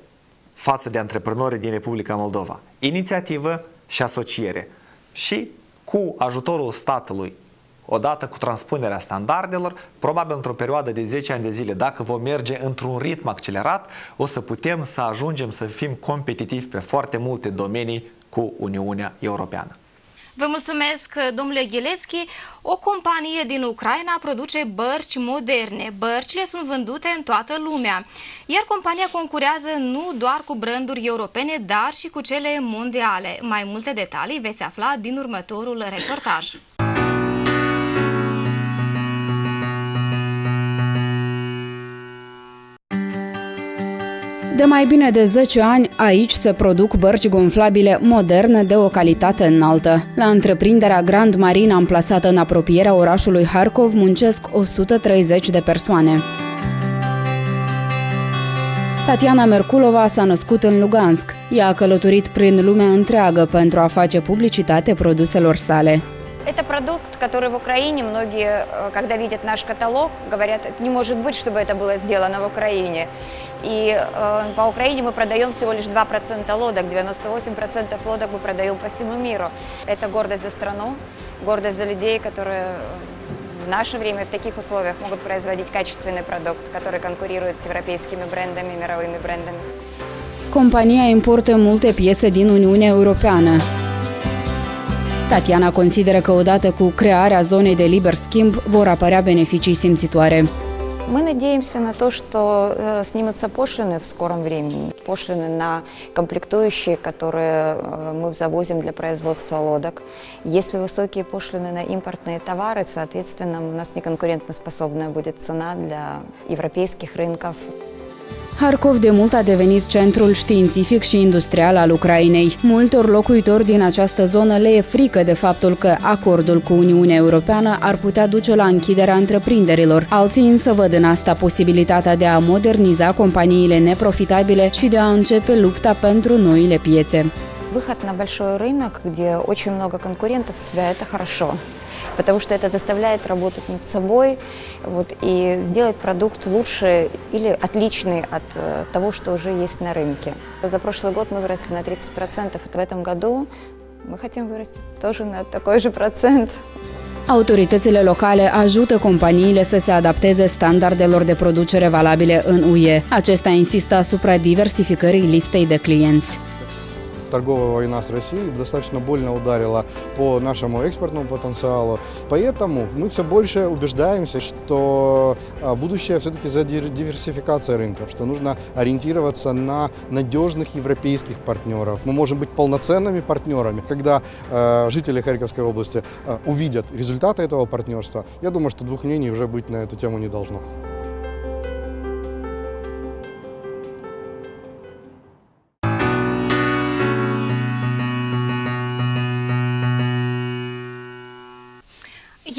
față de antreprenorii din Republica Moldova. Inițiativă și asociere. Și cu ajutorul statului, odată cu transpunerea standardelor, probabil într-o perioadă de 10 ani de zile, dacă vom merge într-un ritm accelerat, o să putem să ajungem să fim competitivi pe foarte multe domenii cu Uniunea Europeană. Vă mulțumesc, domnule Ghilețchi. O companie din Ucraina produce bărci moderne. Bărcile sunt vândute în toată lumea, iar compania concurează nu doar cu branduri europene, dar și cu cele mondiale. Mai multe detalii veți afla din următorul reportaj. De mai bine de 10 ani, aici se produc bărci gonflabile moderne de o calitate înaltă. La întreprinderea Grand Marine, amplasată în apropierea orașului Harkov, muncesc 130 de persoane. Tatiana Merkulova s-a născut în Lugansk. Ea a călătorit prin lumea întreagă pentru a face publicitate produselor sale. Это продукт, который в Украине многие, когда видят наш каталог, говорят, это не может быть, чтобы это было сделано в Украине. И по Украине мы продаем всего лишь 2% лодок, 98% лодок мы продаем по всему миру. Это гордость за страну, гордость за людей, которые в наше время в таких условиях могут производить качественный продукт, который конкурирует с европейскими брендами, мировыми брендами. Compania importă multe piese din Uniunea Europeană. Tatiana consideră că odată cu crearea zonei de liber schimb vor apărea beneficii simțitoare. Мы надеемся на то, что снимутся пошлины в скором времени. Пошлины на комплектующие, которые мы завозим для производства лодок. Если высокие пошлины на импортные товары, соответственно, у нас неконкурентоспособная будет цена для европейских rynков. Harkov de mult a devenit centrul științific și industrial al Ucrainei. Multor locuitori din această zonă le e frică de faptul că acordul cu Uniunea Europeană ar putea duce la închiderea întreprinderilor. Alții însă văd în asta posibilitatea de a moderniza companiile neprofitabile și de a începe lupta pentru noile piețe. Выход на большой рынок, где очень много конкурентов у тебя, это хорошо. Потому что это заставляет работать над собой и сделать продукт лучше или отличный от того, что уже есть на рынке. За прошлый год мы выросли на 30%, и в этом году мы хотим вырасти тоже на такой же процент. Autoritățile locale ajută companiile să se adapteze standardelor de producere valabile în UE. Acesta insistă asupra diversificării listei de clienți. Торговая война с Россией достаточно больно ударила по нашему экспортному потенциалу. Поэтому мы все больше убеждаемся, что будущее все-таки за диверсификацией рынков, что нужно ориентироваться на надежных европейских партнеров. Мы можем быть полноценными партнерами. Когда жители Харьковской области увидят результаты этого партнерства, я думаю, что двух мнений уже быть на эту тему не должно.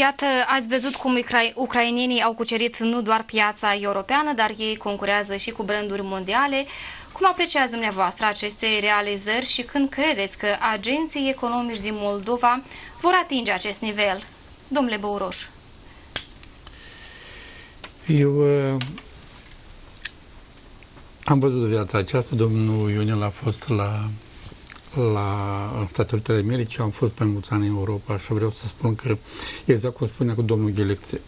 Iată, ați văzut cum ucrainenii au cucerit nu doar piața europeană, dar ei concurează și cu branduri mondiale. Cum apreciați dumneavoastră aceste realizări și când credeți că agenții economici din Moldova vor atinge acest nivel? Domnule Băuroș. Eu am văzut viața aceasta. Domnul Ionel a fost la Statele Unite ale Americii, am fost pe mulți ani în Europa și vreau să spun că, exact cum spunea cu domnul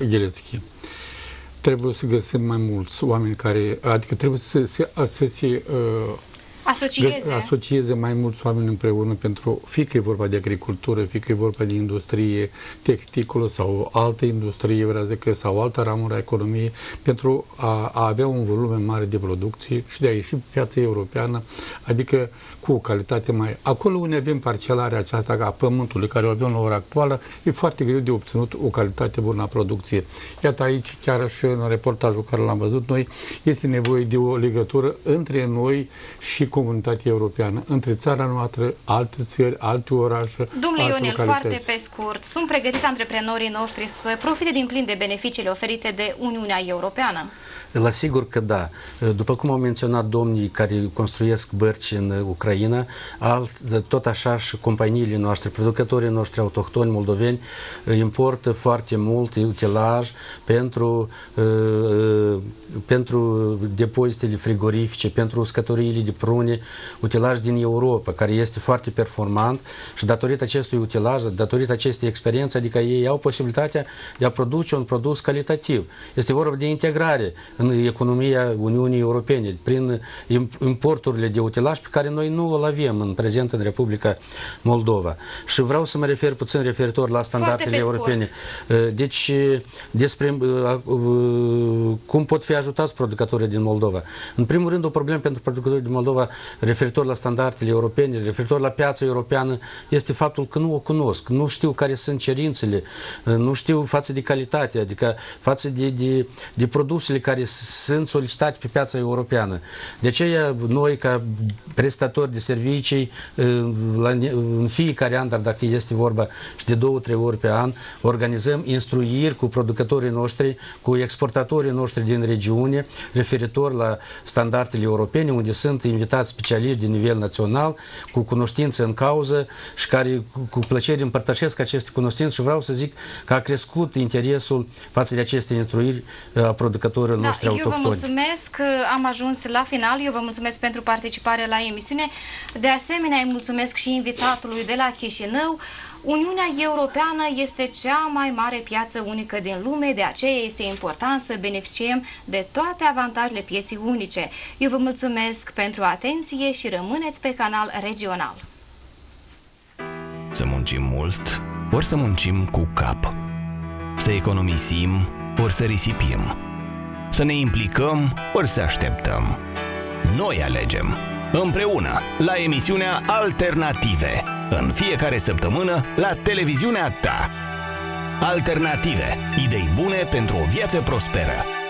Ghelecki, trebuie să găsim mai mulți oameni care, adică trebuie să se asocieze mai mulți oameni împreună pentru, fie că e vorba de agricultură, fie că e vorba de industrie texticolă sau altă industrie, sau altă ramură a economiei, pentru a avea un volume mare de producție și de a ieși pe piața europeană, adică cu o calitate mai... Acolo unde avem parcelarea aceasta a pământului, care o avem la ora actuală, e foarte greu de obținut o calitate bună a producției. Iată aici, chiar și în reportajul care l-am văzut noi, este nevoie de o legătură între noi și comunitatea europeană, între țara noastră, alte țări, alte orașe, Domnule alte Ionel, localități. foarte pe scurt, sunt pregătiți antreprenorii noștri să profite din plin de beneficiile oferite de Uniunea Europeană? Îl asigur că da. După cum au menționat domnii care construiesc bărci în Ucraina, tot așa și companiile noastre, producătorii noștri autohtoni moldoveni importă foarte mult utilaj pentru depozitele frigorifice, pentru uscătoriile de prune, utilaj din Europa, care este foarte performant și datorită acestui utilaj, datorită acestei experiențe, adică ei au posibilitatea de a produce un produs calitativ. Este vorba de integrare în economia Uniunii Europene, prin importurile de utilaj pe care noi nu îl avem în prezent în Republica Moldova. Și vreau să mă refer puțin referitor la standardele europene. Deci, despre cum pot fi ajutați producătorii din Moldova. În primul rând, o problemă pentru producătorii din Moldova referitor la standardele europene, referitor la piața europeană, este faptul că nu o cunosc, nu știu care sunt cerințele, nu știu față de calitate, adică față de produsele care sunt solicitate pe piața europeană. De aceea, noi, ca prestatori de servicii, în fiecare an, dar dacă este vorba și de 2-3 ori pe an, organizăm instruiri cu producătorii noștri, cu exportatorii noștri din regiune, referitor la standardele europene, unde sunt invitați specialiști de nivel național, cu cunoștință în cauză și care cu plăcere împărtășesc aceste cunoștințe și vreau să zic că a crescut interesul față de aceste instruiri a producătorilor noștri autohtoni. Eu vă mulțumesc, am ajuns la final, eu vă mulțumesc pentru participare la emisiune, de asemenea îi mulțumesc și invitatului de la Chișinău. Uniunea Europeană este cea mai mare piață unică din lume, de aceea este important să beneficiem de toate avantajele pieții unice. Eu vă mulțumesc pentru atenție și rămâneți pe canal regional. Să muncim mult, ori să muncim cu cap. Să economisim, ori să risipim. Să ne implicăm ori să așteptăm. Noi alegem. Împreună, la emisiunea Alternative. În fiecare săptămână, la televiziunea ta. Alternative. Idei bune pentru o viață prosperă.